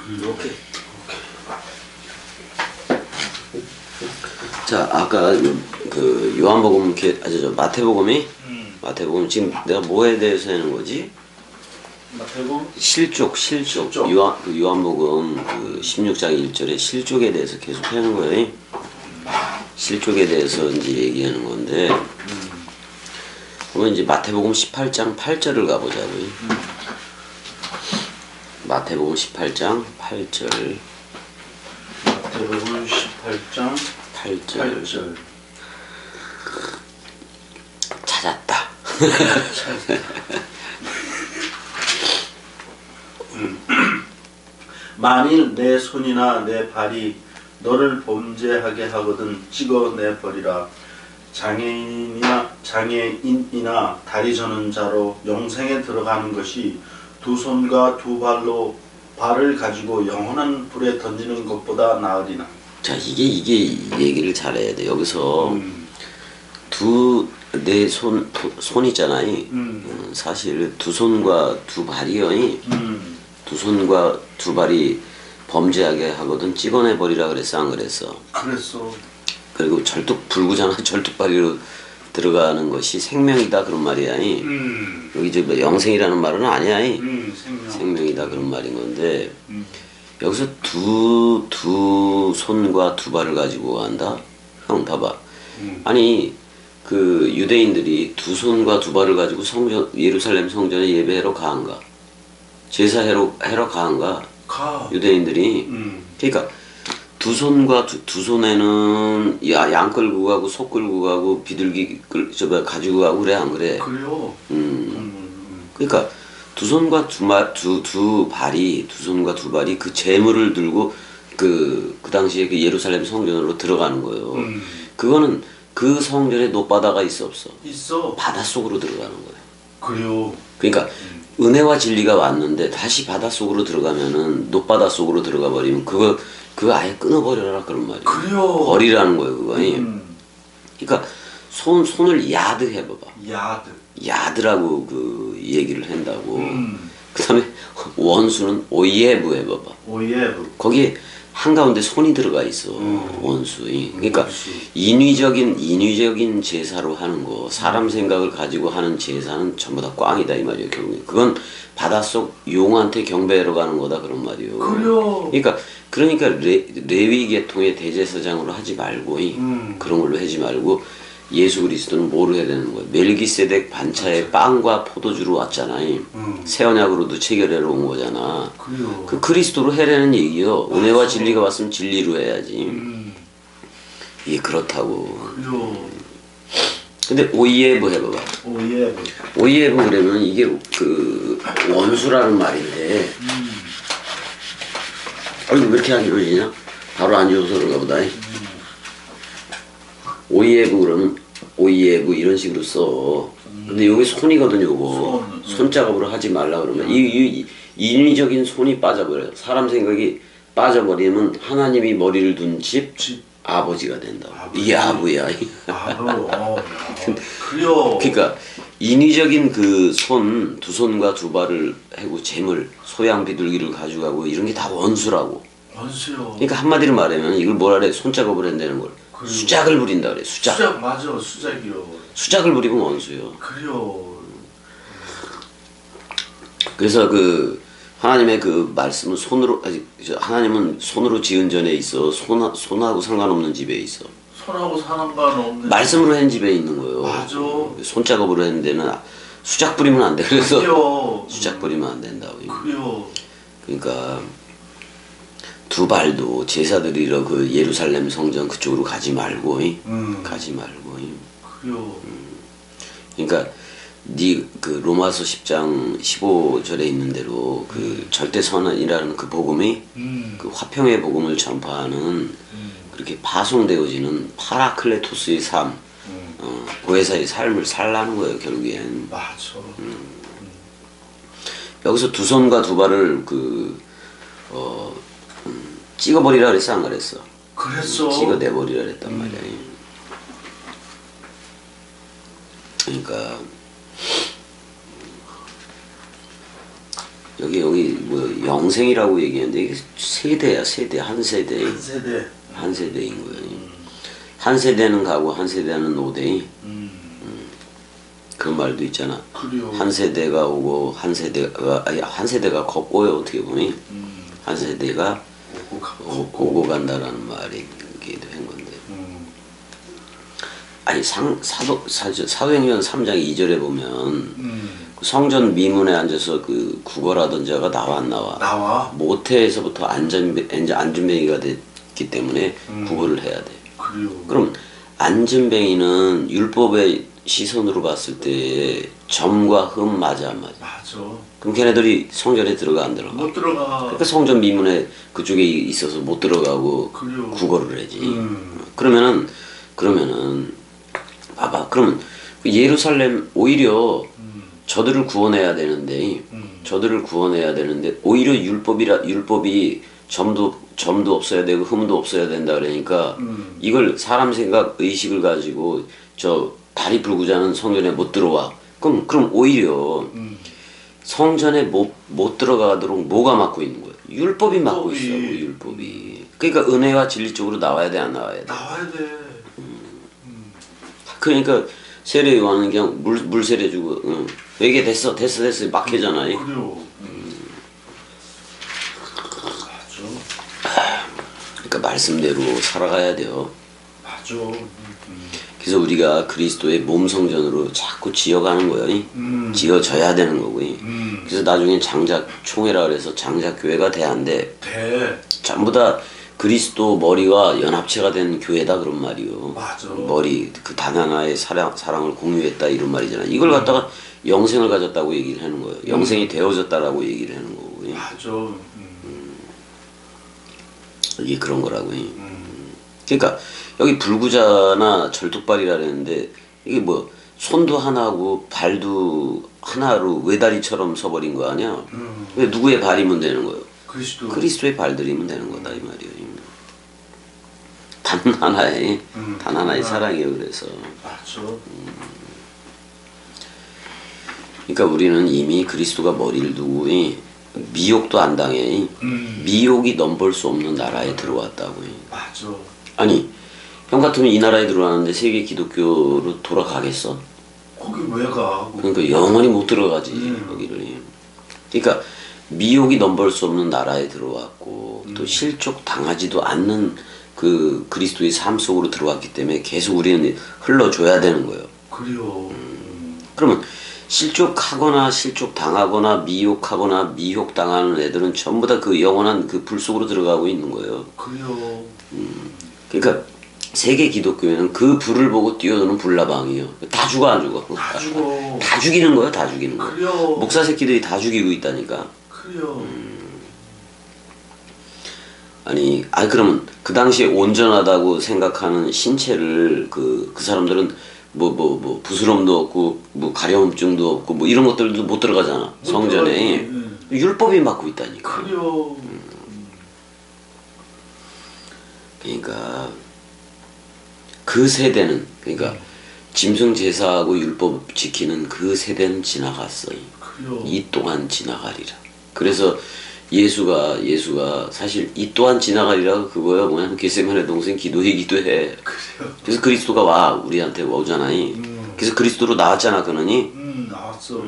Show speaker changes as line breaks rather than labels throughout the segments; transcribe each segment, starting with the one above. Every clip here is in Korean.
이렇게.
자, 아까 그 요한복음 마태복음이 마태복음 지금 내가 뭐에 대해서 하는 거지?
마태복음
실족. 요한복음 그 16장 1절에 실족에 대해서 계속 하는 거예요. 실족에 대해서 이제 얘기하는 건데, 그러면 이제 마태복음 18장 8절을 가보자고요. 마태복음 18장 8절.
마태복음 18장 8절.
찾았다.
만일 내 손이나 내 발이 너를 범죄하게 하거든 찍어내버리라. 장애인이나 다리 저는 자로 영생에 들어가는 것이 두 손과 두 발로 발을 가지고 영원한 불에 던지는 것보다 나으리나.
자, 이게 얘기를 잘해야 돼. 여기서 내 손 있잖아요. 사실 두 손과 두 발이요. 두 손과 두 발이 범죄하게 하거든 찍어내버리라 그랬어, 안 그랬어?
그랬어.
그리고 불구잖아. 절뚝발이로 들어가는 것이 생명이다, 그런 말이야. 여기 이제 뭐 영생이라는 말은 아니야. 생명이다, 그런 말인 건데, 여기서 두 손과 두 발을 가지고 간다? 형, 봐봐. 아니, 그 유대인들이 두 손과 두 발을 가지고 예루살렘 성전에 예배하러 가한가? 제사하러 가한가? 유대인들이. 그러니까 두 손과 두 손에는 양 끌고 가고 소 끌고 가고 비둘기 가지고 가고 그래, 안 그래?
그래요.
그러니까 두 손과 두 발이 그 재물을 들고 그 당시에 그 예루살렘 성전으로 들어가는 거예요. 그거는 그 성전에 노바다가 있어, 없어?
있어.
바닷속으로 들어가는 거예요.
그래요.
그러니까 은혜와 진리가 왔는데 다시 바닷속으로 들어가면은 노바다 속으로 들어가 버리면 그거 아예 끊어버려라, 그런 말이에요.
그래요.
버리라는 거예요, 그거. 그러니까 손을 야드 해봐봐. 야드라고 그 얘기를 한다고. 그 다음에 원수는 오예부 해봐봐.
오예부.
거기에 한가운데 손이 들어가 있어. 원수. 그러니까 인위적인 제사로 하는 거, 사람 생각을 가지고 하는 제사는 전부 다 꽝이다, 이 말이에요, 결국에. 그건 바닷속 용한테 경배하러 가는 거다, 그런 말이에요.
그래요.
그러니까 레위 계통의 대제사장으로 하지 말고, 그런 걸로 하지 말고, 예수 그리스도는 뭐로 해야 되는 거예요? 멜기세덱 반차에 빵과 포도주로 왔잖아요. 새 언약으로도 체결하러 온 거잖아.
그래요.
그 그리스도로 해라는 얘기요. 은혜와 진리가 왔으면 진리로 해야지. 이게 그렇다고.
그래요.
근데 오이에부 해봐봐. 오이에부 그러면 이게 그 원수라는 말인데. 왜 이렇게 안 좋아지냐? 바로 안 좋아서 그런가 보다. 오이에부 그러면 오이에부 이런 식으로 써. 근데 여기 손이거든요, 요거. 손작업으로 하지 말라 그러면 이 인위적인 손이 빠져버려요. 사람 생각이 빠져버리면 하나님이 머리를 둔 집 아버지가 된다. 이게 아부야.
그래요.
그러니까 인위적인 그 두 손과 두 발을 하고 재물, 소양 비둘기를 가져가고 이런 게 다 원수라고.
원수요.
그러니까 한마디로 말하면 이걸 뭐라 그래? 손작업을 한다는 걸. 수작을 부린다 그래. 수작.
맞아, 수작이요.
수작을 부리면 원수요.
그래요.
그래서 그 하나님의 그 말씀은 하나님은 손으로 지은 전에 있어. 손하고 상관없는 집에 있어.
손하고 상관없는.
말씀으로 한 집에 있는 거예요.
맞아.
손작업으로 했는 데는 수작 부리면 안 돼. 그래서
그래요.
수작 부리면 안 된다고.
그래요.
그러니까 두 발도 제사드리러 그 예루살렘 성전 그쪽으로 가지 말고. 가지 말고.
그래요.
그러니까 그 로마서 10장 15절에 있는 대로 그 절대 선언이라는 그 복음이 그 화평의 복음을 전파하는 그렇게 파송되어지는 파라클레토스의 삶, 보혜사의 삶을 살라는 거예요, 결국엔.
맞아.
여기서 두 손과 두 발을 찍어버리라 그랬어, 안 그랬어?
그랬어.
찍어내버리라 그랬단 말이야. 그러니까 여기 뭐 영생이라고 얘기하는데 이게 세대야 세대 한 세대 한 세대인 거예요. 한 세대는 가고 한 세대는 오대. 그런 말도 있잖아.
그래요.
한 세대가 오고 한 세대가 걷고요 어떻게 보면 한 세대가 오고 간다라는 말이 기도 한 건데. 아니 사도행전 3장 2절에 보면 그 성전 미문에 앉아서 그 구걸하던 자가 나와 안 나와?
나와.
모태에서부터 안전뱅이가 됐기 때문에 구걸을 해야 돼.
그래요.
그럼 안전뱅이는 율법의 시선으로 봤을 때 점과 흠 맞아 안 맞아?
맞아.
그럼 걔네들이 성전에 들어가 안 들어가?
못 들어가.
그러니까 성전 미문에 그쪽에 있어서 못 들어가고
그래요.
구걸을 하지. 그러면은 봐봐. 그러면 예루살렘 오히려 저들을 구원해야 되는데 오히려 율법이 점도 없어야 되고 흠도 없어야 된다 그러니까 이걸 사람 생각 의식을 가지고 저 다리 불구자는 성전에 못 들어와. 그럼 오히려 성전에 못 들어가도록 뭐가 막고 있는 거야? 율법이 막고 있어. 율법이. 그러니까 은혜와 진리 쪽으로 나와야 돼 안 나와야 돼?
나와야 돼.
그러니까 세례 요한은 그냥 물 세례 주고 이게 됐어 막 해잖아요.
그래요.
그러니까 말씀대로 살아가야 돼요.
맞아.
그래서 우리가 그리스도의 몸 성전으로 자꾸 지어가는 거예요. 지어져야 되는 거고요. 그래서 나중에 장작 총회라 그래서 장작 교회가 돼 안 돼?
돼.
전부 다 그리스도 머리와 연합체가 된 교회다 그런 말이요.
맞아.
머리 그 단 하나의 사랑을 공유했다 이런 말이잖아. 이걸 갖다가 영생을 가졌다고 얘기를 하는 거예요. 영생이 되어졌다라고 얘기를 하는 거고요.
맞아.
이게 그런 거라고요. 그러니까 여기 불구자나 절뚝발이라 그랬는데 이게 뭐 손도 하나고 발도 하나로 외다리처럼 서버린 거 아니야? 왜 누구의 발이면 되는 거예요? 그리스도의 발들이면 되는 거다 이 말이에요. 단 하나의 사랑이에요. 그래서
맞아.
그러니까 우리는 이미 그리스도가 머리를 두고 미혹도 안 당해. 미혹이 넘볼 수 없는 나라에 들어왔다고.
맞아.
아니 형 같으면 이 나라에 들어왔는데 세계 기독교로 돌아가겠어?
거기 왜 가?
그러니까 영원히 못 들어가지 거기를. 그러니까 미혹이 넘볼 수 없는 나라에 들어왔고 또 실족 당하지도 않는 그 그리스도의 삶 속으로 들어왔기 때문에 계속 우리는 흘러줘야 되는 거예요.
그래요.
그러면 실족하거나 실족당하거나 미혹하거나 미혹당하는 애들은 전부 다 그 영원한 그 불 속으로 들어가고 있는 거예요.
그래요.
그러니까 세계 기독교회는 그 불을 보고 뛰어드는 불나방이에요. 다 죽어 안 죽어?
다 죽어.
다 죽이는 거야, 다 죽이는 거야.
그래요.
목사 새끼들이 다 죽이고 있다니까.
그래요.
아니 그러면 그 당시에 온전하다고 생각하는 신체를 그 사람들은 뭐 부스럼도 없고 뭐 가려움증도 없고 뭐 이런 것들도 못 들어가잖아. 성전에 율법이 막고 있다니까.
그래요.
그러니까 그 세대는 그러니까 짐승 제사하고 율법 지키는 그 세대는 지나갔어요.
그래요.
이 또한 지나가리라. 그래서 예수가 사실 이 또한 지나가리라 그거야 뭐냐 겟세마네 동생 기도해.
그래요.
그래서 그리스도가 와 우리한테 오잖아요. 그래서 그리스도로 나왔잖아 그러니.
나왔어.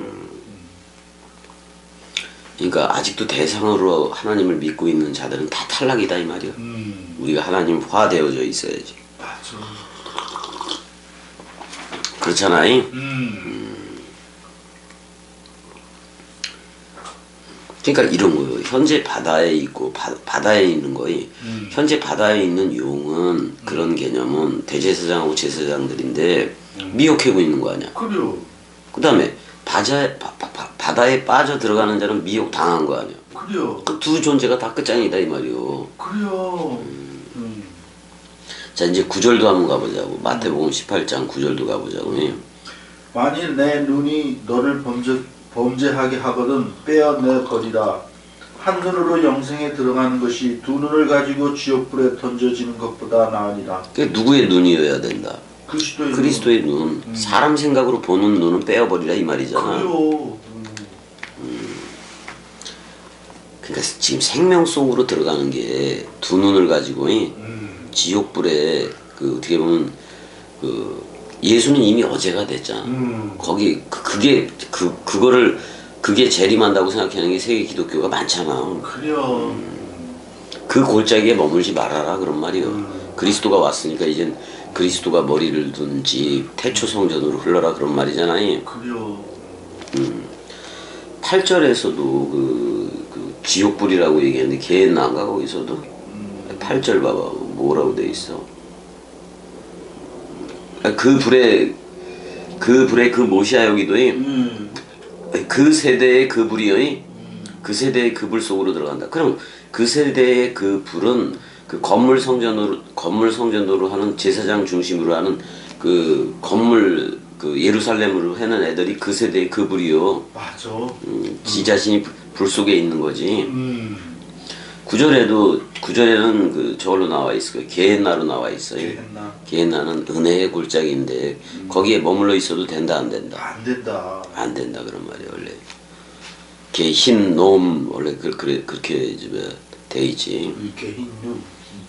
그러니까 아직도 대상으로 하나님을 믿고 있는 자들은 다 탈락이다 이 말이야. 우리가 하나님 화되어져 있어야지.
맞아.
그렇잖아요. 그러니까 이런 거예요. 현재 바다에 있고 바다에 있는 거이. 현재 바다에 있는 용은 그런 개념은 대제사장하고 제사장들인데 미혹하고 있는 거 아니야.
그래요.
그 다음에 바다에 빠져 들어가는 자는 미혹 당한 거 아니야.
그래요.
그 두 존재가 다 끝장이다 이 말이요.
그래요.
자 이제 9절도 한번 가보자고. 마태복음 18장 9절도 가보자고.
만일 내 눈이 너를 범죄하게 하거든 빼어내 버리라. 한 눈으로 영생에 들어가는 것이 두 눈을 가지고 지옥불에 던져지는 것보다 나으니라.
그게 누구의 눈이어야 된다? 그리스도의 눈. 사람 생각으로 보는 눈은 빼어버리라 이 말이잖아.
그래요.
그러니까 지금 생명 속으로 들어가는 게 두 눈을 가지고 지옥불에 그 어떻게 보면 그 예수는 이미 어제가 됐잖아. 거기 그거를 그게 재림한다고 생각하는 게 세계 기독교가 많잖아.
그래요.
그 골짜기에 머물지 말아라 그런 말이요. 그리스도가 왔으니까 이젠 그리스도가 머리를 둔 집 태초 성전으로 흘러라 그런 말이잖아요.
그래요.
8절에서도 그 지옥불이라고 얘기했는데 걔 나가 거기서도 8절 봐봐 뭐라고 돼 있어. 그 불에 그 모시아 여기도 그 세대의 그 불이요. 그 세대의 그 불 속으로 들어간다. 그럼 그 세대의 그 불은 그 건물 성전으로 하는 제사장 중심으로 하는 그 건물 그 예루살렘으로 해는 애들이 그 세대의 그 불이요.
맞아.
지 자신이 불 속에 있는 거지. 구절에는 그 저걸로 나와 있어요. 게헨나로 나와 있어요. 게헨나는 은혜의 골짜기인데 거기에 머물러 있어도 된다 안 된다.
안 된다.
안 된다 그런 말이야 원래. 개 흰 놈 원래 그렇게 돼 있지.
이렇게 흰눈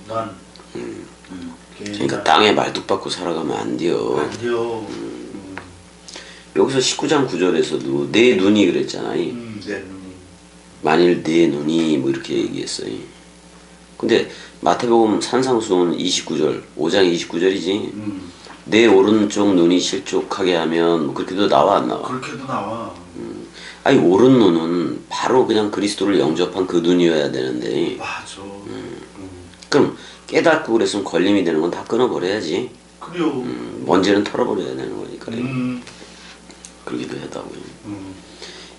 난.
그러니까 땅에 말뚝박고 살아가면 안 돼요.
안 돼요.
여기서 19장 9절에서도 내 눈이 그랬잖아.
내 눈이.
만일 내 눈이 뭐 이렇게 얘기했어요. 근데 마태복음 산상수훈 29절 5장 29절이지. 내 오른쪽 눈이 실족하게 하면 뭐 그렇게도 나와 안 나와?
그렇게도 나와.
아니 오른 눈은 바로 그냥 그리스도를 영접한 그 눈이어야 되는데.
맞아.
그럼 깨닫고 그랬으면 걸림이 되는 건 다 끊어버려야지.
그래요.
먼지는 털어버려야 되는 거니까. 그러기도 하다고요.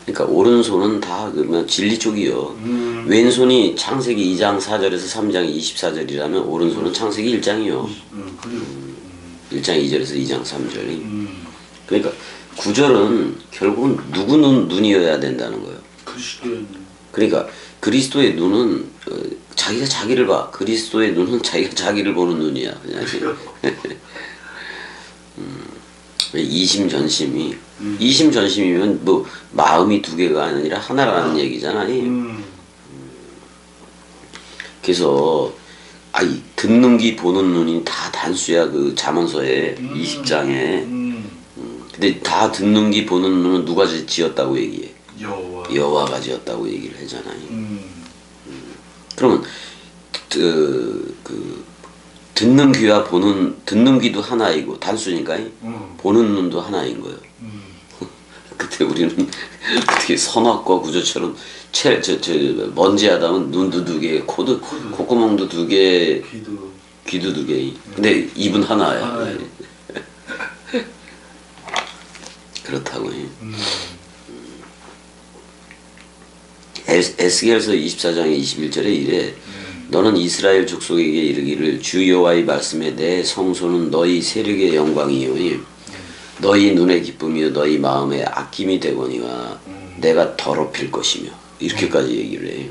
그러니까 오른손은 다 그러면 진리 쪽이요. 왼손이 창세기 2장 4절에서 3장 24절이라면 오른손은 창세기 1장이요.
그래요.
1장 2절에서 2장 3절이. 그러니까 9절은 결국은 누구 눈이어야 된다는 거예요. 그러니까 그리스도의 눈은 자기가 자기를 봐. 그리스도의 눈은 자기가 자기를 보는 눈이야. 그냥. 이심전심이 이심전심이면 뭐 마음이 두 개가 아니라 하나라는 얘기잖아. 그래서 이 듣는 귀 보는 눈이 다 단수야. 그 잠언서에 20장에. 근데 다 듣는 귀 보는 눈은 누가 지었다고 얘기해? 여호와가 지었다고 얘기를 하잖아요. 그러면 듣는 귀와 듣는 귀도 하나이고 단수니까 보는 눈도 하나인 거예요. 그때 우리는 어떻게 선악과 구조처럼 먼지하다면 눈도 두 개, 콧구멍도 두 개, 귀도 두 개. 근데 입은 하나야. 그렇다고. 에스겔서 24장의 21절에 이래. 너는 이스라엘 족속에게 이르기를 주 여호와의 말씀에 내 성소는 너희 세력의 영광이요 너희 눈의 기쁨이요 너희 마음의 아낌이 되거니와 내가 더럽힐 것이며 이렇게까지 얘기를 해요.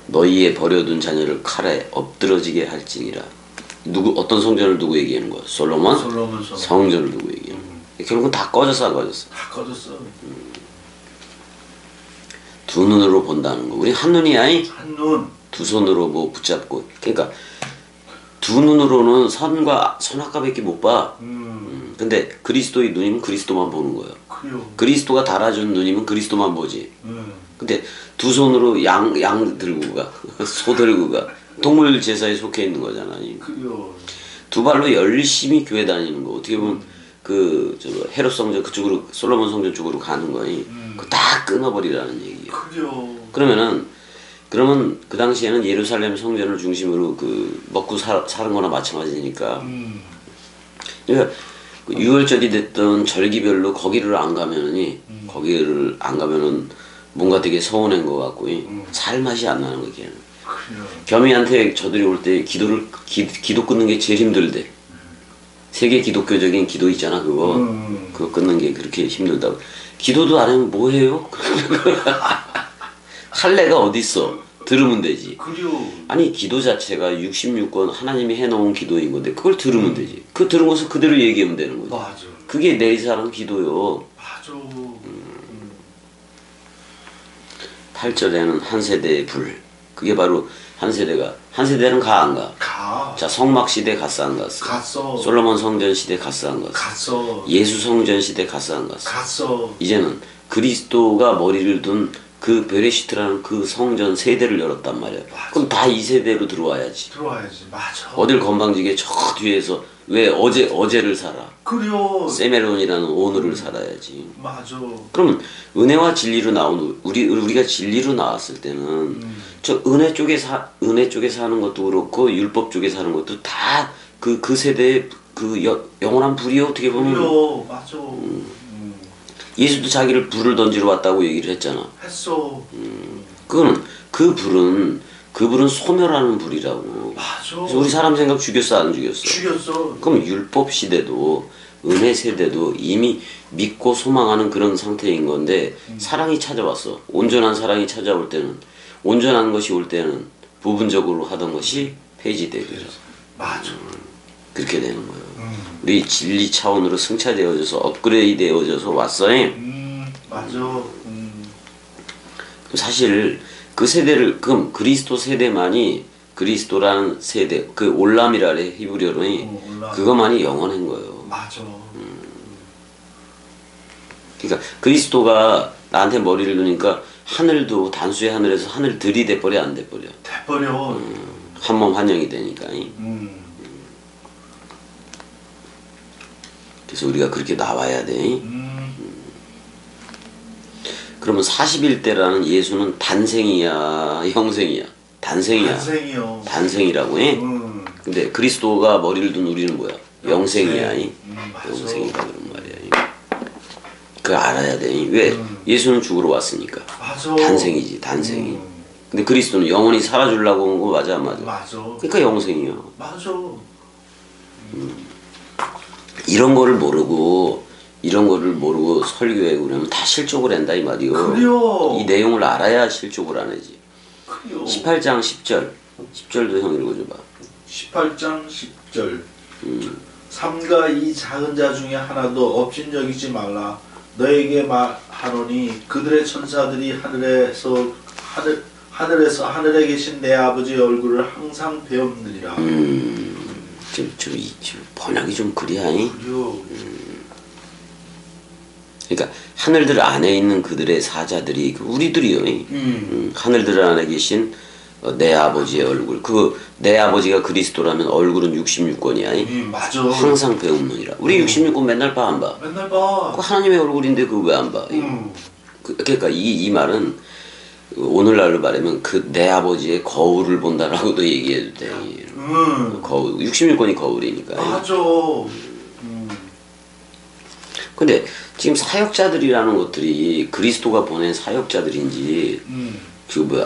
너희의 버려둔 자녀를 칼에 엎드러지게 할지니라. 어떤 성전을 두고 얘기하는 거야? 솔로몬 성전을 두고 얘기하는 거야. 결국은 다 꺼졌어 안 꺼졌어?
다 꺼졌어.
두 눈으로 본다는 거. 우리 한 눈이야.
한 눈.
두 손으로 뭐 붙잡고. 그러니까 두 눈으로는 선악과밖에 못 봐. 근데 그리스도의 눈이면 그리스도만 보는 거예요. 그리스도가 달아준 눈이면 그리스도만 보지. 근데 두 손으로 양 들고 가. 소 들고 가. 동물 제사에 속해 있는 거잖아. 두 발로 열심히 교회 다니는 거. 어떻게 보면 헤롯 성전 그쪽으로 솔로몬 성전 쪽으로 가는 거니. 그거 다 끊어버리라는 얘기예요. 그러면 그 당시에는 예루살렘 성전을 중심으로 먹고 사는 거나 마찬가지니까. 그러니까 유월절이 됐던 절기별로 거기를 안 가면은 뭔가 되게 서운한 것 같고 살 맛이 안 나는 거야. 걔는. 겸이한테 저들이 올 때 기도 끊는 게 제일 힘들대. 세계 기독교적인 기도 있잖아 그거 끊는 게 그렇게 힘들다고. 기도도 안 하면 뭐 해요? 할례가 어딨어? 들으면 되지. 아니 기도 자체가 66권 하나님이 해놓은 기도인 건데 그걸 들으면 되지. 그 들은 것을 그대로 얘기하면 되는 거지.
맞아.
그게 내리사랑 기도요.
맞아.
8절에는 한 세대의 불. 그게 바로 한 세대는 가 안 가?
가.
자, 성막 시대 갔어 안 갔어?
갔어.
솔로몬 성전 시대 갔어 안 갔어?
갔어.
예수 성전 시대 갔어 안 갔어?
갔어.
이제는 그리스도가 머리를 둔 그 베레시트라는 그 성전 세대를 열었단 말이야.
맞아.
그럼 다 이 세대로 들어와야지.
들어와야지. 맞아.
어딜 건방지게 저 뒤에서 왜 어제를 살아?
그래요.
세메론이라는 오늘을 살아야지.
맞아.
그러면 은혜와 진리로 나온 우리가 진리로 나왔을 때는 저 은혜 쪽에 사는 것도 그렇고 율법 쪽에 사는 것도 다 그 세대의 그 영원한 불이요. 어떻게 보면
그래요. 맞아.
예수도 자기를 불을 던지러 왔다고 얘기를 했잖아.
했어.
그거는 그 불은 소멸하는 불이라고.
맞아.
그래서 우리 사람 생각 죽였어 안 죽였어?
죽였어.
그럼 율법 시대도 은혜 세대도 이미 믿고 소망하는 그런 상태인 건데 사랑이 찾아왔어. 온전한 사랑이 찾아올 때는 온전한 것이 올 때는 부분적으로 하던 것이 폐지되고
맞아.
그렇게 되는 거예요. 우리 진리 차원으로 승차되어져서 업그레이드 되어져서 왔어요.
맞아.
사실 그 세대를 그럼 그리스도 세대만이 그리스도라는 세대 그 올람이라래 히브리어로니
올람.
그것만이 영원한 거예요.
맞아.
그러니까 그리스도가 나한테 머리를 두니까 하늘도 단수의 하늘에서 하늘들이 돼버려 안 돼버려.
돼버려.
한몸 한영이 되니까. 그래서 우리가 그렇게 나와야 돼. 그러면 41대라는 예수는 단생이야, 형생이야? 단생이야.
단생이요.
단생이라고 해. 근데 그리스도가 머리를 둔 우리는 뭐야? 영생이야. 영생이다 그런 말이야. 그거 알아야 돼. 왜? 예수는 죽으러 왔으니까.
맞아.
단생이지, 단생이. 근데 그리스도는 영원히 살아주려고 온 거 맞아, 안 맞아?
맞아.
그러니까 영생이야.
맞아.
이런 거를 모르고 설교에 그러면 다 실족을 한다 이 말이요.
그래요.
이 내용을 알아야 실족을 안 하지.
그래요.
18장 10절도 형 읽어줘봐.
18장 10절. 삼가 이 작은 자 중에 하나도 업신여기지 말라. 너에게 말하노니 그들의 천사들이 하늘에 계신 내 아버지의 얼굴을 항상 배움느니라.
좀 번역이 좀 그리하니.
그래요.
그러니까 하늘들 안에 있는 그들의 사자들이 우리들이요. 하늘들 안에 계신 내 아버지의 얼굴. 내 아버지가 그리스도라면 얼굴은 66권이야.
맞아.
항상 배움느니라. 우리 66권 맨날 봐 안 봐?
맨날 봐.
그 하나님의 얼굴인데 그거 왜 안 봐? 그러니까 이 말은 오늘날로 말하면 그 내 아버지의 거울을 본다라고도 얘기해도 돼. 거울 66권이 거울이니까.
맞아.
근데 지금 사역자들이라는 것들이 그리스도가 보낸 사역자들인지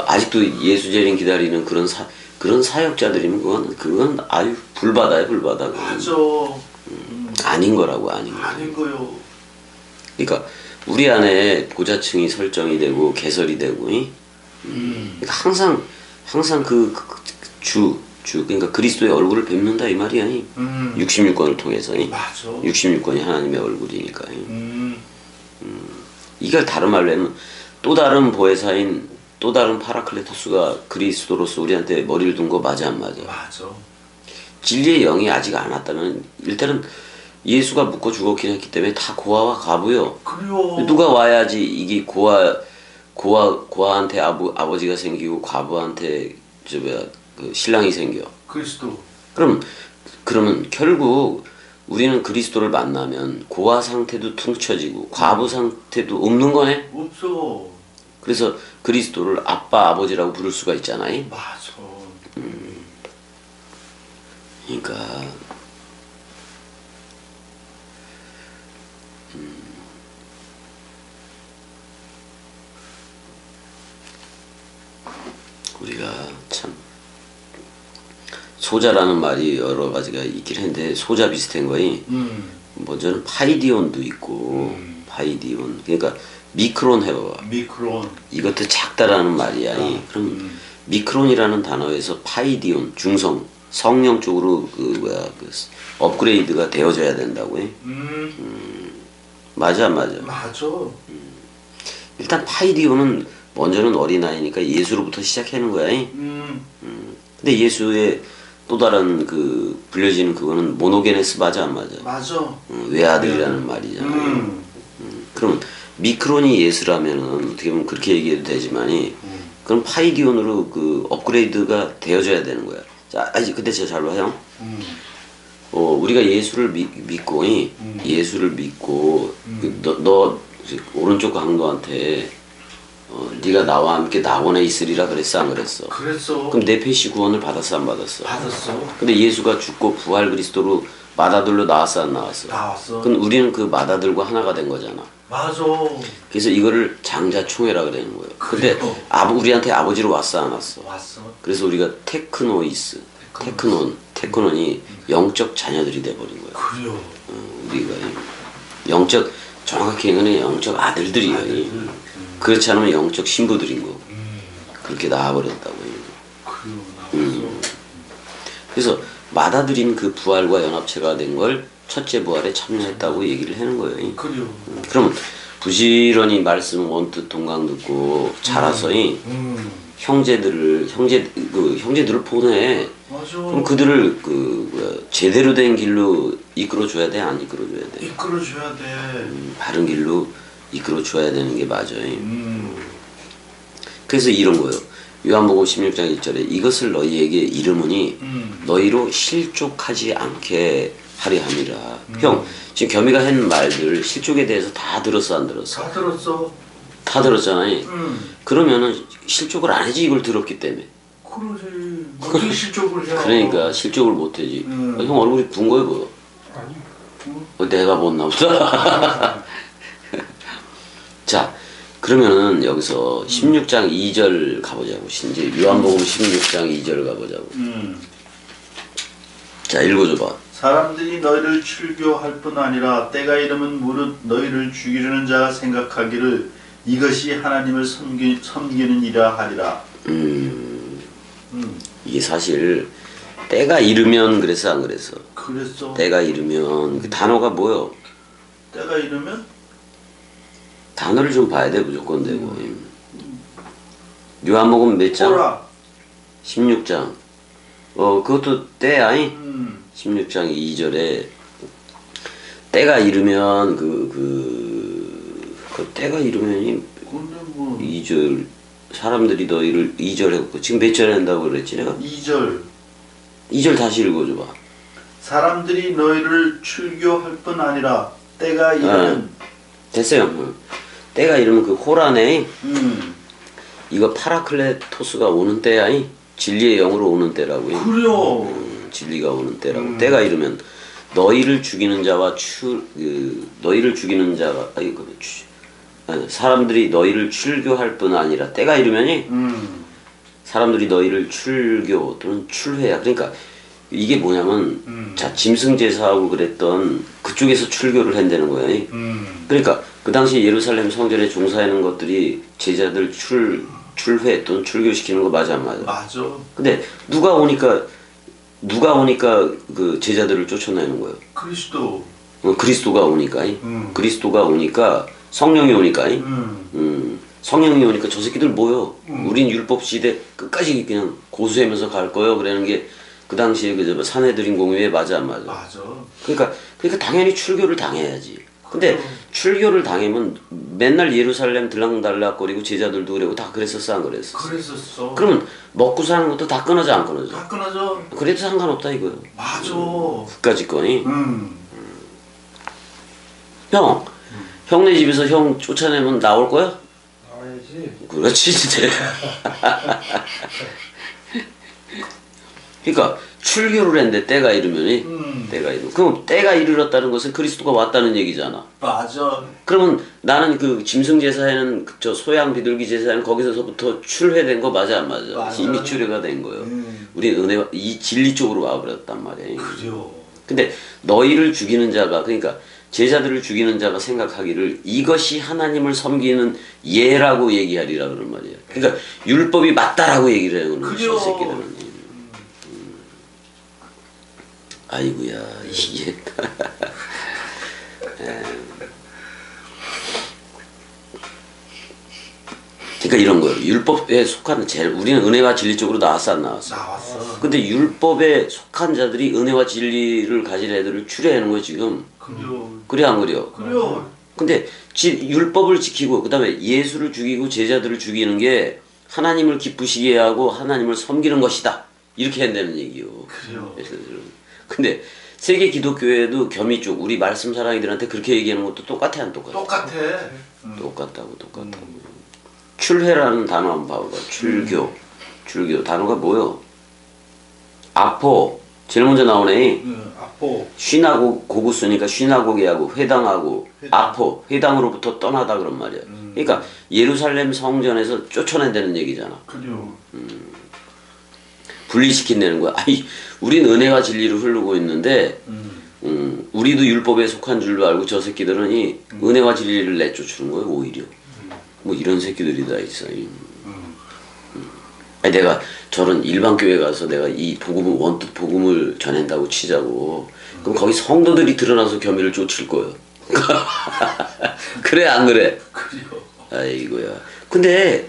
아직도 예수 재림 기다리는 그런 사역자들이면 그건 아유 불바다야 불바다.
맞아.
아닌 거라고 아닌
거요.
그러니까 우리 안에 보좌층이 설정이 되고 개설이 되고, 그러니까 항상 그러니까 그리스도의 얼굴을 뵙는다 이 말이야. 66권을 통해서.
맞아.
66권이 하나님의 얼굴이니까. 이걸 다른 말로 하면 또 다른 보혜사인 또 다른 파라클레토스가 그리스도로서 우리한테 머리를 둔 거 맞아 안 맞아?
맞아.
진리의 영이 아직 안 왔다면 일단은 예수가 묻고 죽었긴 했기 때문에 다 고아와 가부요.
그래요.
누가 와야지 이게 고아한테 아버지가 생기고 과부한테 그 신랑이 생겨.
그리스도.
그러면 결국 우리는 그리스도를 만나면 고아 상태도 퉁쳐지고 과부 상태도 없는 거네.
없어.
그래서 그리스도를 아빠 아버지라고 부를 수가 있잖아요.
맞아.
그러니까 우리가 참 소자라는 말이 여러 가지가 있긴 한데 소자 비슷한 거이 먼저는 파이디온도 있고 파이디온 그러니까 미크론 해봐봐.
미크론.
이것도 작다라는 말이야. 그럼 미크론이라는 단어에서 파이디온 중성 성령 쪽으로 그 업그레이드가 되어져야 된다고 해. 맞아.
맞아.
일단 파이디온은 먼저는 어린아이니까 예수로부터 시작하는 거야. 근데 예수의 또 다른 그 불려지는 그거는 모노게네스 맞아 안 맞아?
맞아.
외아들이라는 말이잖아. 그러면 미크론이 예수라면은 어떻게 보면 그렇게 얘기해도 되지만이 그럼 파이디온으로 그 업그레이드가 되어져야 되는 거야. 자, 근데 진짜 잘 봐, 형. 우리가 예수를 믿고, 예수를 믿고, 너 오른쪽 강도한테 네가 나와 함께 낙원에 있으리라 그랬어, 안 그랬어?
그랬어.
그럼 내 패시 구원을 받았어, 안 받았어?
받았어.
근데 예수가 죽고 부활 그리스도로 맏아들로 나왔어, 안 나왔어?
나왔어.
그럼 우리는 그 맏아들과 하나가 된 거잖아.
맞아.
그래서 이거를 장자총회라 그러는 거예요. 근데 우리한테 아버지로 왔어, 안 왔어?
왔어.
그래서 우리가 테크논이 영적 자녀들이 돼버린 거야.
그래요.
우리가 정확하게 얘기하면 영적 아들들이에요. 그렇지 않으면 영적 신부들인 거고. 그렇게 나와버렸다고.
그래요.
그래서 맏아들인 그 부활과 연합체가 된 걸 첫째 부활에 참여했다고 얘기를 하는 거예요.
그래요.
그러면 부지런히 말씀 원뜻 동강 듣고 자라서 형제들을 보내.
맞아.
그럼 그들을 제대로 된 길로 이끌어 줘야 돼, 안 이끌어 줘야 돼?
이끌어 줘야 돼.
바른 길로 이끌어 줘야 되는 게 맞아요. 그래서 이런 거예요. 요한복음 16장 1절에 이것을 너희에게 이르노니 너희로 실족하지 않게 하려 함이라. 형, 지금 겸이가 한 말들 실족에 대해서 다 들었어, 안 들었어?
다 들었어.
다 들었잖아요. 그러면은 실족을 안 하지, 이걸 들었기 때문에.
그러지. 어떻게 실족을 해요?
그러니까 실족을 못 하지. 형 얼굴이 분 거예요, 뭐?
아니.
내가 못나 보다. 자, 그러면은 여기서 16장 2절 가보자고. 이제 요한복음 16장 2절 가보자고. 자, 읽어줘봐.
사람들이 너희를 출교할 뿐 아니라 때가 이르면 무릇 너희를 죽이려는 자가 생각하기를 이것이 하나님을 섬기는 이라 하리라.
이게 사실 때가 이르면 그랬어, 안 그랬어?
그랬어.
때가 이르면 그 단어가 뭐요?
때가 이르면
단어를 좀 봐야 돼, 무조건 되고. 요한복음 몇 장?
오라.
16장. 그것도 때야. 16장 2절에 때가 이르면 그 때가 이르면이
근데 뭐
2절 사람들이 너희를 2절 했고 지금 몇 절 한다고 그랬지 내가? 2절 다시 읽어줘봐.
사람들이 너희를 출교할 뿐 아니라 때가 이르면
됐어요. 때가 이르면 그 호라네. 이거 파라클레토스가 오는 때야. 진리의 영으로 오는 때라고.
그래요.
진리가 오는 때라고. 때가 이르면 너희를 죽이는 자와 너희를 죽이는 자가 사람들이 너희를 출교할 뿐 아니라 때가 이르면이 사람들이 너희를 출교 또는 출회야. 그러니까 이게 뭐냐면 자 짐승 제사하고 그랬던 그쪽에서 출교를 한다는 거야. 그러니까 그 당시 예루살렘 성전에 종사하는 것들이 제자들 출회 또는 출교시키는 거 맞아 안 맞아?
맞아.
근데 누가 오니까 그 제자들을 쫓아내는 거예요.
그리스도.
그리스도가 오니까. 그리스도가 오니까 성령이 오니까. 성령이 오니까 저 새끼들 모여. 우린 율법 시대 끝까지 그냥 고수하면서 갈 거예요. 그러는 게 그 당시에 그 사내들인 공유에 맞아 안 맞아?
맞아.
그러니까 당연히 출교를 당해야지. 근데 출교를 당하면 맨날 예루살렘 들락달락거리고 제자들도 그러고 다 그랬었어, 안 그랬었어?
그랬었어.
그러면 먹고 사는 것도 다 끊어져, 안 끊어져?
다 끊어져.
그래도 상관없다 이거요.
맞아.
그까짓 거니. 형, 형네 집에서 형 쫓아내면 나올 거야?
나와야지.
그렇지, 진짜. 그러니까 출교를 했는데 때가 이르면이 때가 이르. 그럼 때가 이르렀다는 것은 그리스도가 왔다는 얘기잖아.
맞아.
그러면 나는 그 짐승 제사에는 저 소양 비둘기 제사에는 거기서부터 출회된 거 맞아 안 맞아?
맞아.
이미 출회가 된 거예요. 우리 은혜 이 진리 쪽으로 와버렸단 말이에요.
그래요.
근데 너희를 죽이는 자가 그러니까 제자들을 죽이는 자가 생각하기를 이것이 하나님을 섬기는 예라고 얘기하리라 그런 말이야. 그러니까 율법이 맞다라고 얘기를 해요.
그래요.
이 새끼들은. 아이고야 이게 그러니까 이런 거예요. 율법에 속한 우리는 은혜와 진리 쪽으로 나왔어 안 나왔어?
나왔어.
근데 율법에 속한 자들이 은혜와 진리를 가진 애들을 추려내는 거예요 지금. 그래 안 그래요?
그래요.
근데 율법을 지키고 그 다음에 예수를 죽이고 제자들을 죽이는 게 하나님을 기쁘시게 하고 하나님을 섬기는 것이다. 이렇게 한다는 얘기요.
그래요.
근데 세계 기독교회도 겸이 쪽 우리 말씀 사랑이들한테 그렇게 얘기하는 것도 똑같아 안 똑같아?
똑같아.
똑같다고. 출회라는 단어 한번 봐봐. 출교 단어가 뭐요? 아포 제일 먼저 나오네.
아포.
쉬나고 고구스니까 쉬나고게하고 회당하고 아포 회당으로부터 떠나다 그런 말이야. 그러니까 예루살렘 성전에서 쫓아낸다는 얘기잖아.
그래요.
분리시킨다는 거야. 아니 우린 은혜와 진리를 흐르고 있는데 우리도 율법에 속한 줄로 알고 저 새끼들은 이 은혜와 진리를 내쫓는 거예요 오히려. 뭐 이런 새끼들이 다 있어. 아니 내가 저런 일반 교회 가서 내가 이 복음을 원뜻 복음을 전한다고 치자고. 그럼 거기 성도들이 드러나서 겸이를 쫓을 거예요. 그래 안 그래?
그래요.
아이고야. 근데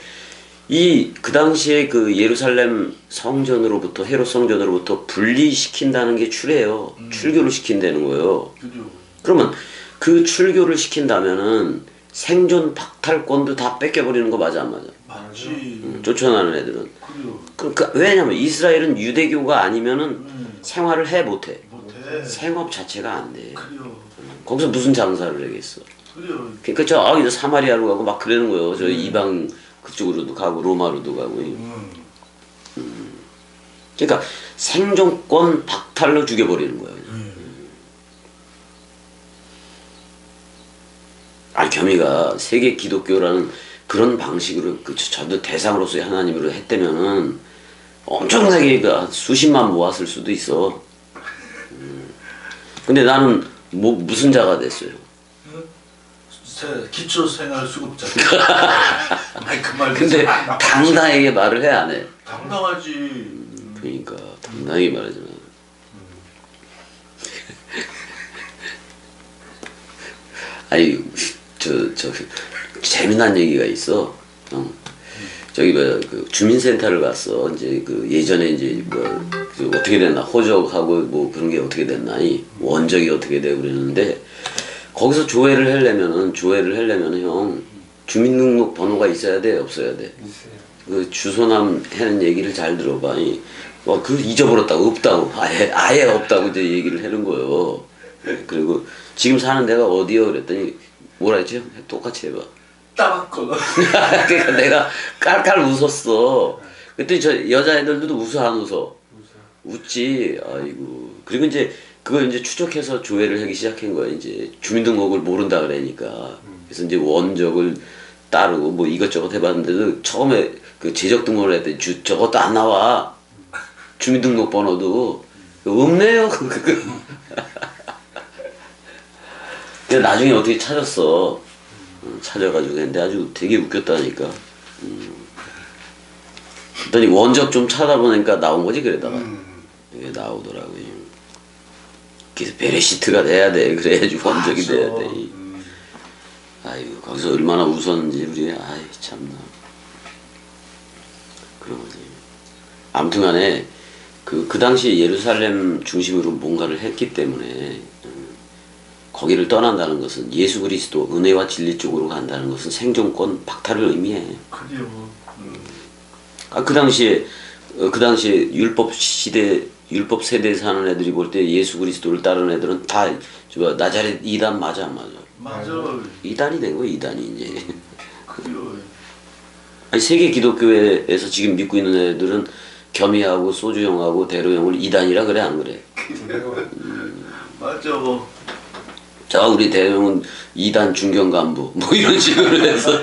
그 당시에 그 예루살렘 성전으로부터 헤롯 성전으로부터 분리시킨다는 게 출애예요. 출교를 시킨다는 거예요.
그래요.
그러면 그 출교를 시킨다면은 생존 박탈권도 다 뺏겨버리는 거 맞아 안 맞아?
맞지.
쫓아나는 애들은.
그래요.
왜냐면 이스라엘은 유대교가 아니면은 생활을 못해.
못해.
생업 자체가 안 돼.
그래요.
거기서 무슨 장사를 하겠어.
그래요.
그러니까 이제 사마리아로 가고 막 그러는 거예요. 저 이방 그쪽으로도 가고 로마로도 가고. 그러니까 생존권 박탈로 죽여버리는 거예요. 아니 겸이가 세계 기독교라는 그런 방식으로 저도 대상으로서의 하나님으로 했다면은 엄청나게 수십만 모았을 수도 있어. 근데 나는 무슨 자가 됐어요?
기초생활수급자. 아니 그 말.
근데 당당하게 말을 해 안 해?
당당하지.
그러니까 당당하게 말하잖아. 아니 저 재미난 얘기가 있어. 저기 그 주민센터를 갔어. 이제 그 예전에 이제 그 어떻게 됐나 호적하고 뭐 그런 게 어떻게 됐나 원적이 어떻게 되고 그랬는데 거기서 조회를 하려면은 형 주민등록 번호가 있어야 돼 없어야 돼?
있어요.
그 주소남 하는 얘기를 잘 들어봐. 그 잊어버렸다고 없다고 아예 없다고 이제 얘기를 하는 거예요. 그리고 지금 사는 데가 어디요? 그랬더니 뭐라 했지? 똑같이 해봐.
따박거.
그러니까 내가 깔깔 웃었어. 그랬더니 저 여자애들도 웃어 안 웃어? 웃지. 아이고. 그리고 이제 그걸 이제 추적해서 조회를 하기 시작한 거야. 이제 주민등록을 모른다 그러니까. 그래서 이제 원적을 따르고 뭐 이것저것 해봤는데도 처음에 그 재적 등록을 했더니 저것도 안 나와. 주민등록 번호도 없네요. 근데 나중에 어떻게 찾았어. 찾아가지고 했는데 아주 되게 웃겼다니까. 그랬더니 원적 좀 찾아보니까 나온 거지 그러다가. 이게 나오더라고요. 그래서 베레시트가 돼야 돼. 그래야지 원적이 돼야 돼. 아이고 거기서 얼마나 웃었는지 우리 아이 참나. 그런 거지. 아무튼간에 그 당시 예루살렘 중심으로 뭔가를 했기 때문에 거기를 떠난다는 것은 예수 그리스도 은혜와 진리 쪽으로 간다는 것은 생존권 박탈을 의미해.
그래요.
그 당시에 율법 세대에 사는 애들이 볼 때 예수 그리스도를 따르는 애들은 다 나자렛 이단 맞아 안 맞아?
맞아.
이단이 된 거야 이단이 이제.
그래요.
아니 세계 기독교회에서 지금 믿고 있는 애들은 겸이하고 소주형하고 대로형을 이단이라 그래 안 그래?
맞아.
자 우리 대형은 2단 중견 간부 뭐 이런 식으로 해서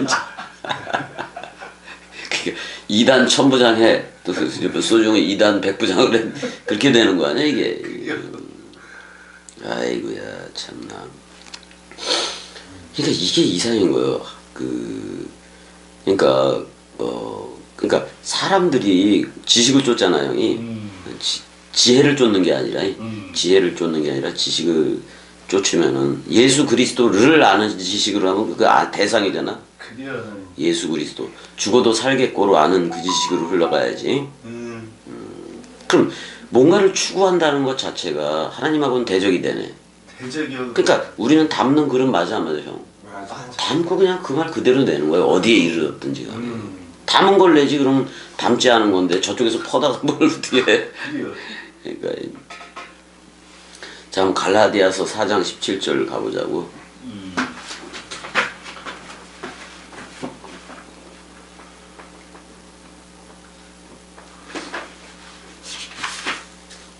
2단 천부장 해 또 소중히 2단 백부장을 해 그렇게 되는 거 아니야 이게. 아이고야 참나. 그러니까 이게 이상한 거예요. 그러니까 사람들이 지식을 쫓잖아 형이. 지혜를 쫓는 게 아니라 지식을 쫓으면은 예수 그리스도를 아는 지식으로 하면 그 대상이잖아.
그래요.
예수 그리스도 죽어도 살겠고로 아는 그 지식으로 흘러가야지. 그럼 뭔가를 추구한다는 것 자체가 하나님하고는 대적이 되네.
대적이요.
그러니까 우리는 담는 글은 맞아 안 맞아 형?
맞아.
담고 그냥 그 말 그대로 내는 거예요. 어디에 이르렀든지 간에. 담은 걸 내지 그럼 담지 않은 건데 저쪽에서 퍼다가 뭘 어떻게 해.
그래요.
그러니까 자 그럼 갈라디아서 4장 17절 가보자고.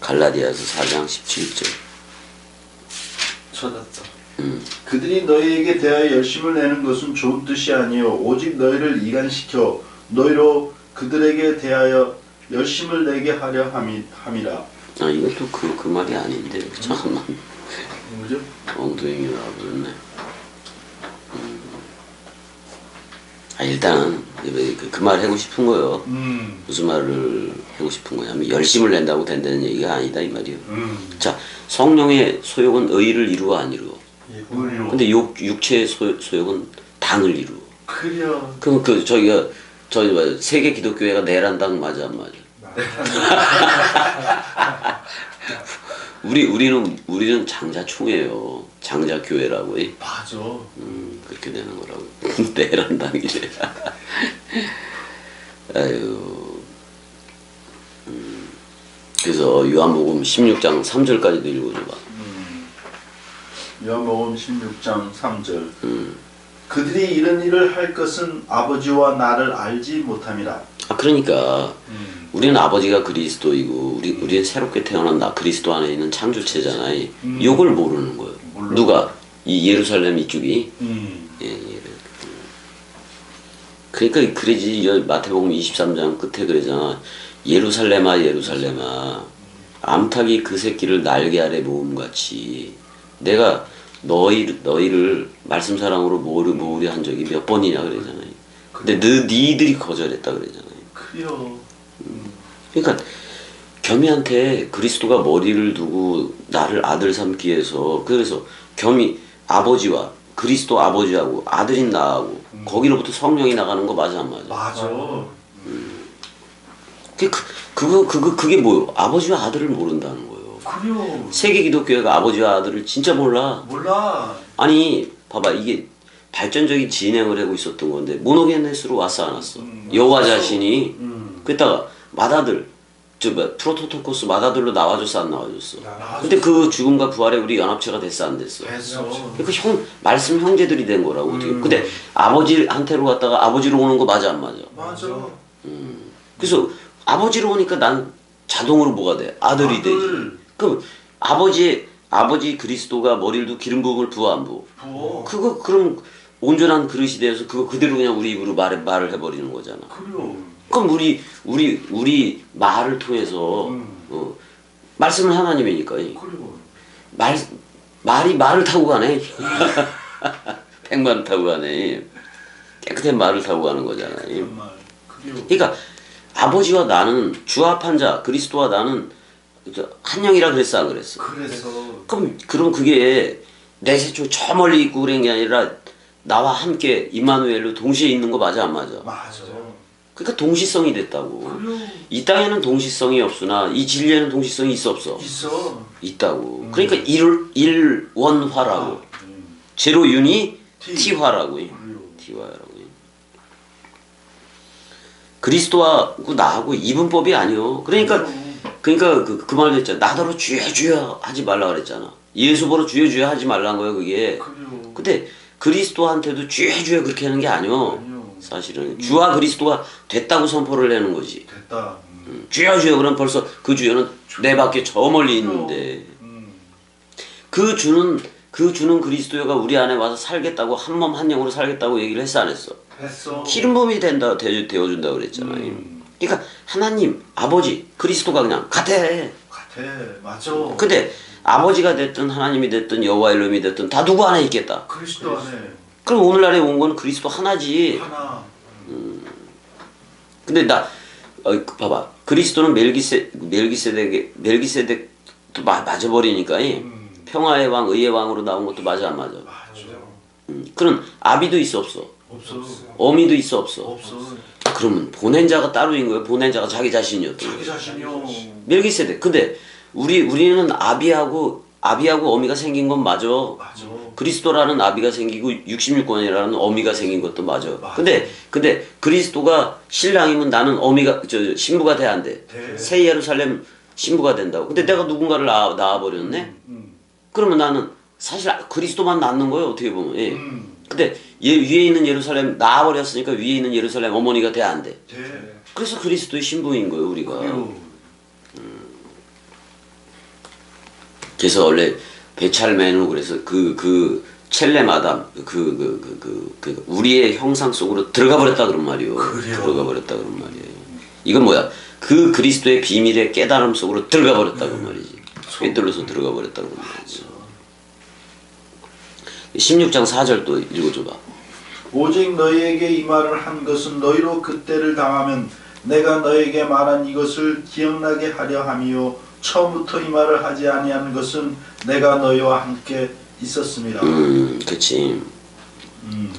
갈라디아서 4장 17절.
찾았다. 그들이 너희에게 대하여 열심을 내는 것은 좋은 뜻이 아니요 오직 너희를 이간시켜 너희로 그들에게 대하여 열심을 내게 하려 함이라.
아 이것도 그 말이 아닌데 잠깐만.
뭐죠?
엉뚱이가 그렇네. 아 일단 그 말 하고 싶은 거요. 무슨 말을 하고 싶은 거냐면 열심을 낸다고 된다는 얘기가 아니다 이 말이요. 자 성령의 소욕은 의를 이루어 안 이루어.
의로.
근데 육체의 소욕은 당을 이루어.
그래요.
그럼 저희 뭐 세계 기독교회가 내란당 맞아 안 맞아? 우리는 장자총회요. 장자교회라고.
맞아.
그렇게 되는 거라고. 내란당이래. 아유. 그래서 요한복음 16장 3절까지도 읽어줘봐.
요한복음 16장 3절. 그들이 이런 일을 할 것은 아버지와 나를 알지 못함이라.
아 그러니까 우리는 아버지가 그리스도이고 우리는 새롭게 태어난 나 그리스도 안에 있는 창조체잖아요. 이걸 모르는 거예요.
몰라.
누가 이 예루살렘 이쪽이. 예. 그러니까 그러지 마태복음 23장 끝에 그러잖아. 예루살렘아 예루살렘아 암탉이 그 새끼를 날개 아래 모음같이 내가 너희를 말씀 사랑으로 모으려 한 적이 몇 번이냐 그러잖아요. 근데 니들이 거절했다 그러잖아요.
그래요.
그러니까 겸이한테 그리스도가 머리를 두고 나를 아들 삼기 위해서 그래서 겸이 아버지와 그리스도 아버지하고 아들인 나하고 거기로부터 성령이 나가는 거 맞아 안 맞아?
맞아.
그게 뭐요? 아버지와 아들을 모른다는 거예요.
그래요.
세계 기독교회가 아버지와 아들을 진짜 몰라.
몰라.
아니 봐봐 이게 발전적인 진행을 하고 있었던 건데 모노게네스로 왔어 안 왔어? 여호와 자신이 그랬다가 맏아들 프로토토코스 맏아들로 나와줬어 안 나와줬어? 근데 그 죽음과 부활에 우리 연합체가 됐어 안 됐어?
됐어.
그 말씀 형제들이 된 거라고 어떻게? 근데 아버지한테로 갔다가 아버지로 오는 거 맞아 안 맞아?
맞아.
그래서 아버지로 오니까 난 자동으로 뭐가 돼? 아들이 되지. 그럼 아버지 그리스도가 머리를 두고 기름 부음을 부어 안 부어?
부어.
그럼 온전한 그릇이 되어서 그거 그대로 그냥 우리 입으로 말을 해버리는 거잖아.
그래요.
그럼 우리 말을 통해서 말씀은 하나님이니까.
그리고
말이 말을 타고 가네. 백마를 타고 가네. 깨끗한 말을 타고 가는 거잖아요.
정말.
그러니까 아버지와 나는 주합한 자 그리스도와 나는 한 영이라 그랬어 안 그랬어?
그래서
그럼 그게 내 세초 저 멀리 있고 그런 게 아니라 나와 함께 임마누엘로 동시에 있는 거 맞아 안 맞아?
맞아.
그러니까 동시성이 됐다고. 이 땅에는 동시성이 없으나 이 진리에는 동시성이 있어 없어?
있어.
있다고. 그러니까 일원화라고. 제로 유니 T화라고. T화라고. 그리스도하고 나하고 이분법이 아니요. 그러니까 그 말도 했잖아. 나더러 주여 주여 하지 말라 그랬잖아. 예수 보러 주여 주여 하지 말라는 거예요 그게. 근데 그리스도한테도 주여 주여 그렇게 하는 게 아니요. 사실은 주와 그리스도가 됐다고 선포를 내는 거지.
됐다.
주여 주여 그럼 벌써 그 주여는 내 밖에 저 멀리 있는데 그 주는 그리스도가 우리 안에 와서 살겠다고 한 몸 한 영으로 살겠다고 얘기를 했어 안 했어?
했어.
기름 부음이 되어준다고 그랬잖아요. 그러니까 하나님 아버지 그리스도가 그냥 같아.
맞아.
근데 아버지가 됐든 하나님이 됐든 여호와 엘롬이 됐든 다 누구 안에 있겠다.
그리스도 안에.
그럼 오늘날에 온 거는 그리스도 하나지.
하나.
근데 봐봐 그리스도는 멜기세덱도 맞아버리니까 평화의 왕 의의 왕으로 나온 것도 맞아 안 맞아?
맞아.
그럼 아비도 있어 없어?
없어.
어미도 있어 없어?
없어.
그러면 보낸 자가 따로인 거예요. 보낸 자가 자기 자신이었던
자기
거예요.
자신이요.
멜기세덱. 근데 우리는 아비하고 어미가 생긴 건 맞아.
맞아.
그리스도라는 아비가 생기고 66권이라는 어미가 생긴 것도 맞아.
맞아.
근데 그리스도가 신랑이면 나는 신부가 돼야 안 돼.
돼.
새 예루살렘 신부가 된다고. 근데 내가 누군가를 낳아버렸네. 그러면 나는 사실 그리스도만 낳는 거예요. 어떻게 보면. 예. 근데 위에 있는 예루살렘 낳아버렸으니까 위에 있는 예루살렘 어머니가 돼야 안 돼.
돼.
그래서 그리스도의 신부인 거예요, 우리가. 그래서 원래 베찰메누 그래서 그 첼레마담 우리의 형상 속으로 들어가 버렸다 그런 말이요.
그래요.
들어가 버렸다 그런 말이에요. 이건 뭐야? 그 그리스도의 비밀의 깨달음 속으로 들어가 버렸다 그 말이지. 꿰뚫려서 들어가 버렸다 그런 말이지. 16장 4절 또 읽어줘봐.
오직 너희에게 이 말을 한 것은 너희로 그때를 당하면 내가 너에게 말한 이것을 기억나게 하려 함이요 처음부터 이 말을 하지 아니한 것은 내가 너희와 함께 있었습니다.
그렇지.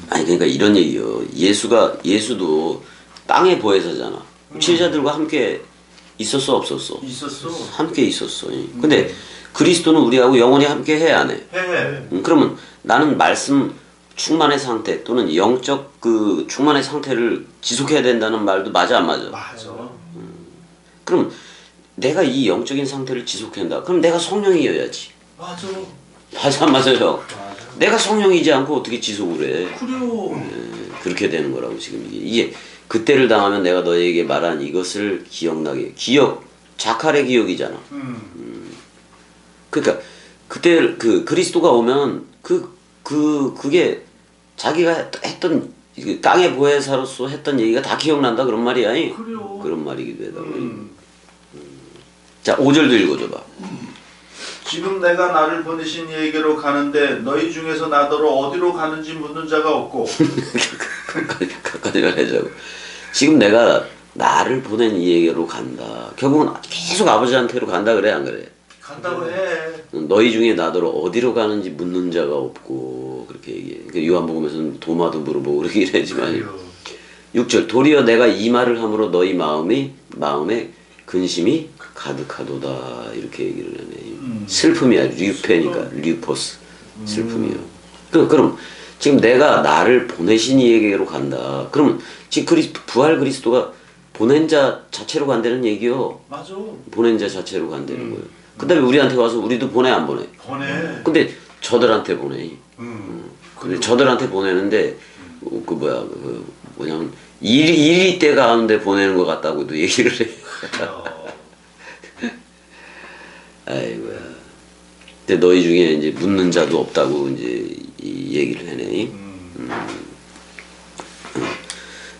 아니 그러니까 이런 얘기요. 예수도 땅의 보혜사잖아. 제자들과 함께 있었어 없었어?
있었어.
함께 있었어. 근데 그리스도는 우리하고 영원히 함께 해야 안 해.
해.
그러면 나는 말씀 충만의 상태 또는 영적 그 충만의 상태를 지속해야 된다는 말도 맞아 안 맞아?
맞아.
그럼 내가 이 영적인 상태를 지속해야 한다. 그럼 내가 성령이어야지.
맞아.
맞아 안 맞아요?
맞아.
내가 성령이지 않고 어떻게 지속을 해?
그래요.
그렇게 되는 거라고 지금 이게 그때를 당하면 내가 너에게 말한 이것을 기억나게. 기억 자칼의 기억이잖아. 그러니까 그때 그 그리스도가 오면 그게 자기가 했던 땅의 보혜사로서 했던 얘기가 다 기억난다 그런 말이야.
그래요.
그런 말이기도 하고. 자 5절도 읽어줘봐.
지금 내가 나를 보내신 이에게로 가는데 너희 중에서 나더러 어디로 가는지 묻는 자가 없고
가까이 가자고. 지금 내가 나를 보낸 이에게로 간다. 결국은 계속 아버지한테로 간다 그래 안 그래?
간다고 해.
너희 중에 나더러 어디로 가는지 묻는 자가 없고 그렇게 얘기해. 그러니까 요한복음에서는 도마도 물어보고 그렇게 얘기하지만 6절 도리어 내가 이 말을 함으로 너희 마음에 근심이 가득하도다 이렇게 얘기를 하네. 슬픔이야. 류페니까 류포스 슬픔이요. 그럼 지금 내가 나를 보내신 이에게로 간다. 그러면 지금 부활 그리스도가 보낸 자 자체로 간다는 얘기요.
맞아.
보낸 자 자체로 간다는 거예요. 그 다음에 우리한테 와서 우리도 보내 안 보내?
보내.
근데 저들한테 보내. 근데 저들한테 보내는데 뭐냐면 일이 때 가운데 보내는 것 같다고도 얘기를 해. 아이고야. 근데 너희 중에 이제 묻는 자도 없다고 이제 이 얘기를 해내.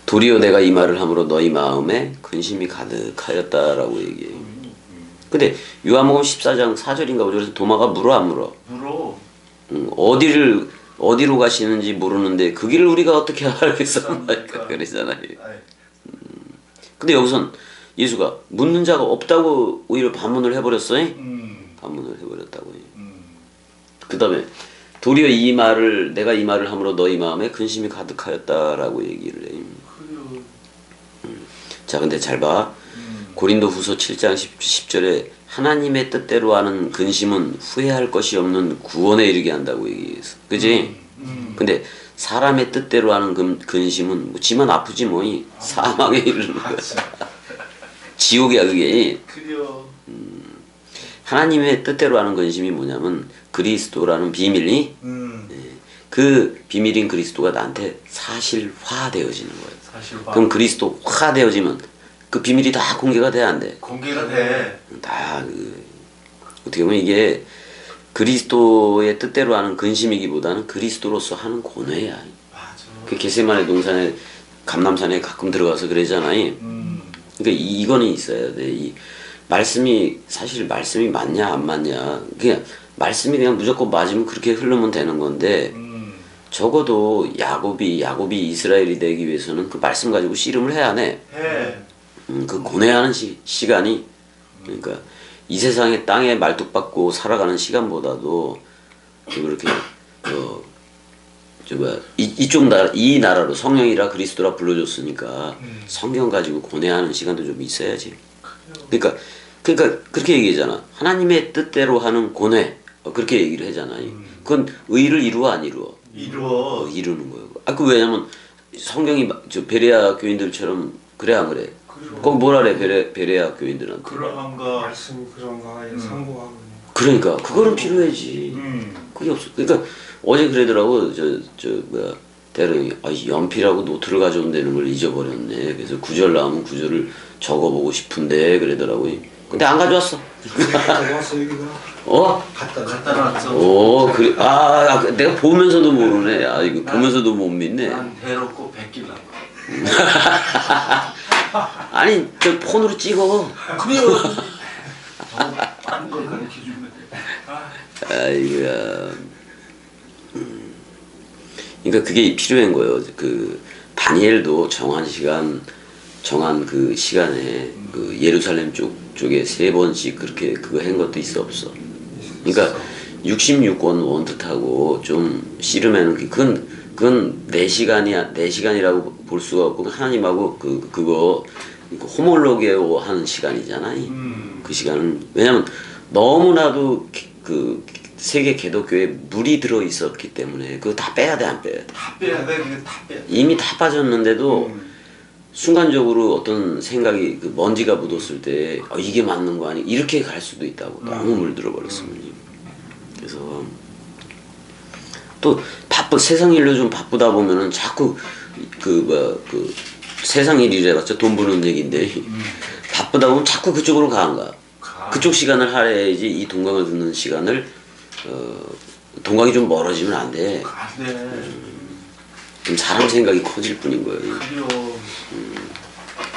도리어 내가 이 말을 함으로 너희 마음에 근심이 가득하였다라고 얘기해요. 근데 요한복음 14장 4절인가 5절에서 도마가 물어 안 물어?
물어.
어디로 가시는지 모르는데 그 길을 우리가 어떻게 알겠어? 그러잖아요. 근데 여기선 예수가 묻는 자가 없다고 오히려 반문을 해버렸어요. 반문을 해버렸다고. 그 다음에 도리어 내가 이 말을 함으로 너희 마음에 근심이 가득하였다라고 얘기를 해요. 자 근데 잘 봐. 고린도 후서 7장 10절에 하나님의 뜻대로 하는 근심은 후회할 것이 없는 구원에 이르게 한다고 얘기했어. 그지? 근데 사람의 뜻대로 하는 근심은 뭐 지만 아프지 뭐이 사망에 이르는 거야. 지옥이야 그게.
그래요.
하나님의 뜻대로 하는 근심이 뭐냐면 그리스도라는 비밀이 그 비밀인 그리스도가 나한테 사실화되어지는 거예요.
사실화.
그럼 그리스도화되어지면 그 비밀이 다 공개가 돼야 안 돼?
공개가 돼.
다 어떻게 보면 이게 그리스도의 뜻대로 하는 근심이기보다는 그리스도로서 하는 고뇌야.
맞아.
그 겟세마네 동산에 감람산에 가끔 들어가서 그러잖아요. 그러니까 이거는 있어야 돼. 이 사실 말씀이 맞냐 안 맞냐 그냥 말씀이 그냥 무조건 맞으면 그렇게 흐르면 되는 건데 적어도 야곱이 이스라엘이 되기 위해서는 그 말씀 가지고 씨름을 해야 하네. 그 고뇌하는 시간이 그러니까 이 세상의 땅에 말뚝박고 살아가는 시간보다도 그렇게 이쪽 나라 이 나라로 성령이라 그리스도라 불러줬으니까 성경 가지고 고뇌하는 시간도 좀 있어야지. 그러니까 그렇게 얘기하잖아. 하나님의 뜻대로 하는 고뇌 그렇게 얘기를 하잖아. 그건 의를 이루어 안 이루어? 이루는 거예요. 그 왜냐면 성경이 저 베레아 교인들처럼 그래 안 그래? 거기 뭐라 그래 베레아 교인들한테?
그런가
말씀 그런가 상고하고.
그러니까 그거는 필요하지. 그게 없어. 그러니까 어제 그러더라고 뭐야 대령이 연필하고 노트를 가져온다는 걸 잊어버렸네. 그래서 구절 나오면 구절을 적어보고 싶은데 그러더라고. 근데 안 가져왔어.
가져왔어 여기가.
갖다 놨어.
그래. 내가 보면서도 모르네. 이거 보면서도 못 믿네.
난 대로 꼭 베끼려고.
아니 저 폰으로 찍어.
그래요. 더 빠른 걸 가르쳐주면 돼.
아이고야. 그러니까 그게 필요한 거예요. 그 다니엘도 정한 그 시간에 그 예루살렘 쪽에 3번씩 그렇게 그거 한 것도 있어 없어. 그러니까 66권 원뜻하고 좀 씨름하는 그건 4시간이라고 볼 수가 없고 하나님하고 그거 호몰로게오 하는 시간이잖아. 그 시간은 왜냐면 너무나도 그 세계 개독교에 물이 들어 있었기 때문에 그거 다 빼야 돼 안 빼야 돼?
다 빼야 돼. 그게 다 빼야 돼.
이미 다 빠졌는데도 순간적으로 어떤 생각이 그 먼지가 묻었을 때 이게 맞는 거 아니? 이렇게 갈 수도 있다고. 너무 물들어 버렸으면. 그래서 또 세상 일로 좀 바쁘다 보면은 자꾸 그 세상 일이래봤자 돈 버는 얘기인데 바쁘다 보면 자꾸 그쪽으로 가. 그쪽 시간을 할애야지 이 동강을 듣는 시간을 동강이 좀 멀어지면 안 돼.
안 돼.
좀 사람 생각이 커질 뿐인 거예요.
그래요.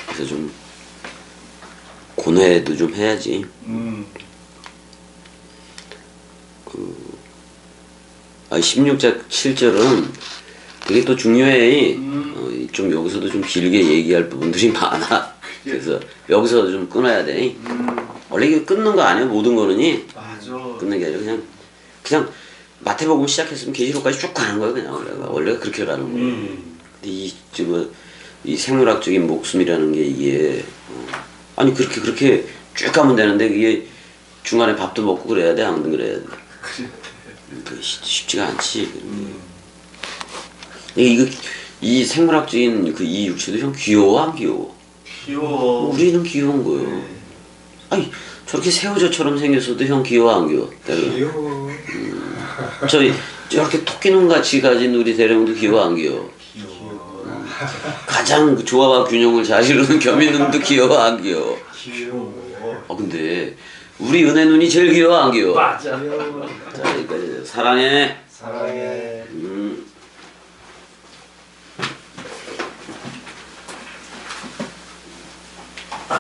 그래서 좀 고뇌도 좀 해야지. 16장 7절은 되게 또 중요해. 좀 여기서도 좀 길게 얘기할 부분들이 많아. 그래서 여기서 좀 끊어야 돼. 원래 이게 끊는 거 아니야? 모든 거는이.
맞아.
끊는 게 아니라 그냥 마태복음 시작했으면 계시록까지 쭉 가는 거야 그냥 원래가 그렇게 가는 거야. 근데 이 생물학적인 목숨이라는 게 이게 아니 그렇게 쭉 가면 되는데 이게 중간에 밥도 먹고 그래야 돼 안 그래야 돼. 그게 쉽지가 않지. 이 생물학적인 이 육체도 형 귀여워 안 귀여워?
귀여워.
우리는 귀여운 거예요. 아니 저렇게 새우젓처럼 생겼어도 형 귀여워 안 귀여워?
귀여워.
저렇게 토끼눈 같이 가진 우리 대령도 귀여워 안 귀여워?
귀여워.
가장 그 조화와 균형을 잘 이루는 겸이눈도 귀여워 안 귀여워?
귀여워.
근데 우리 은혜 눈이 제일 귀여워 안 귀여워?
맞아.
귀여워.
자 여기까지 사랑해.
사랑해.